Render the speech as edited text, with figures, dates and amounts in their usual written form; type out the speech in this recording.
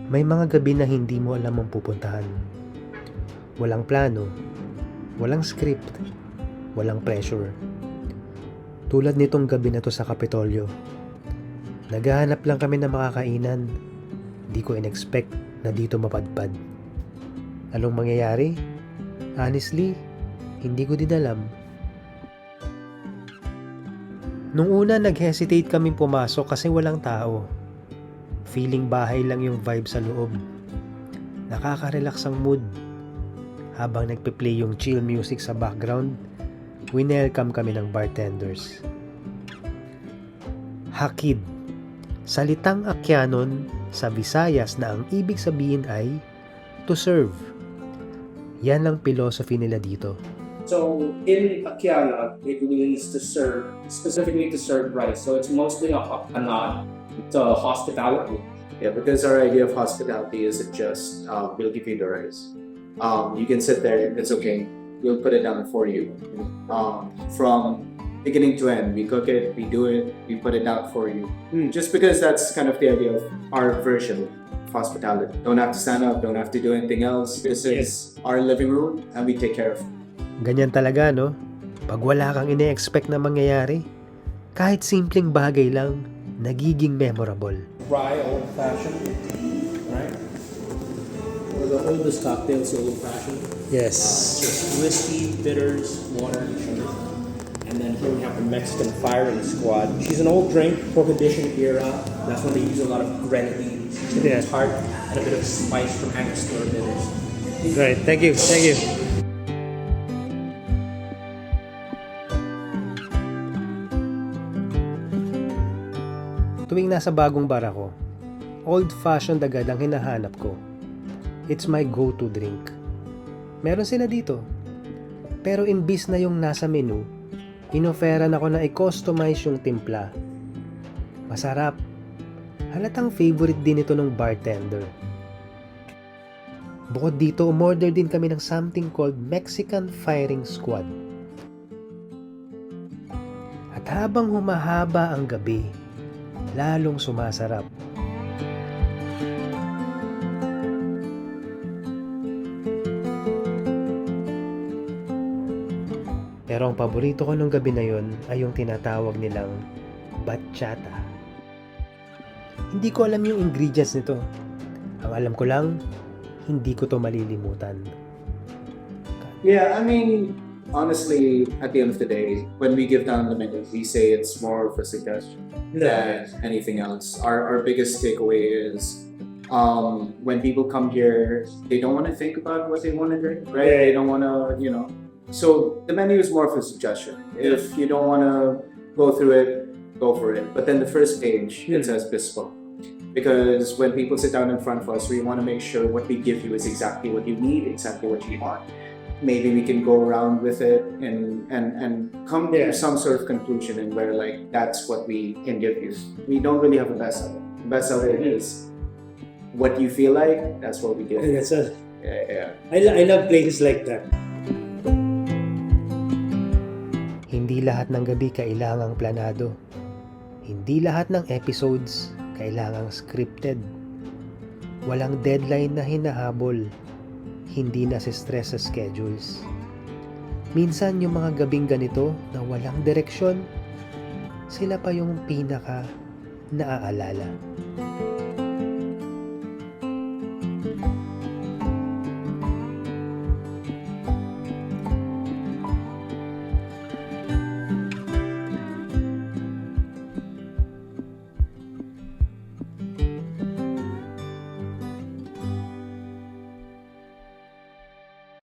May mga gabi na hindi mo alam ang pupuntahan. Walang plano, walang script, walang pressure. Tulad nitong gabi na to sa Kapitolyo. Naghahanap lang kami ng makakainan. Di ko in-expect na dito mapadpad. Anong mangyayari? Honestly, hindi ko din alam. Nung una nag-hesitate kaming pumasok kasi walang tao. Feeling bahay lang yung vibe sa loob. Nakaka-relax ang mood. Habang nagpe-play yung chill music sa background, winelcome kami ng bartenders. Hakid. Salitang Akyanon sa Visayas na ang ibig sabihin ay to serve. Yan ang philosophy nila dito. So in Akiana, it means to serve, specifically to serve rice. So it's mostly a nod to hospitality. Yeah, because our idea of hospitality isn't just we'll give you the rice. You can sit there, it's okay. We'll put it down for you. From beginning to end, we cook it, we do it, we put it down for you. Just because that's kind of the idea of our version of hospitality. Don't have to stand up, don't have to do anything else. This is our living room and we take care of it. Ganyan talaga, no? Pag wala kang ine-expect na mangyayari, kahit simpleng bagay lang, nagiging memorable. Rye old-fashioned, right? One of the oldest cocktails, old-fashioned. Yes. Just whiskey, bitters, water, and sugar. And then here we have the Mexican Firing Squad. She's an old drink, Prohibition era. That's when they use a lot of grenadines. Yeah. It's tart and a bit of spice from Angostura bitters. Right, thank you, thank you. Tuwing nasa bagong bar ako, old-fashioned agad ang hinahanap ko. It's my go-to drink. Meron sila dito. Pero imbis na yung nasa menu, inoferan ako na i-customize yung timpla. Masarap. Halatang favorite din ito ng bartender. Bukod dito, umorder din kami ng something called Mexican Firing Squad. At habang humahaba ang gabi, lalong sumasarap. Pero ang paborito ko nung gabi na yon ay yung tinatawag nilang bachata. Hindi ko alam yung ingredients nito. Ang alam ko lang, hindi ko to malilimutan. Yeah, I mean, honestly, at the end of the day, when we give down the menu, we say it's more of a suggestion than anything else. Our biggest takeaway is when people come here, they don't want to think about what they want to drink, right? Yeah. They don't want to, So the menu is more of a suggestion. If you don't want to go through it, go for it. But then the first page, it says bespoke. Because when people sit down in front of us, we want to make sure what we give you is exactly what you need, exactly what you want. Maybe we can go around with it and come to some sort of conclusion and where like that's what we can give you. We don't really have a best seller. The best seller is what you feel like, that's what we give you. That's a, Yeah. I love places like that. Hindi lahat ng gabi kailangang planado. Hindi lahat ng episodes kailangang scripted. Walang deadline na hinahabol. Hindi na stress sa schedules. Minsan yung mga gabing ganito na walang direksyon, sila pa yung pinaka naaalala.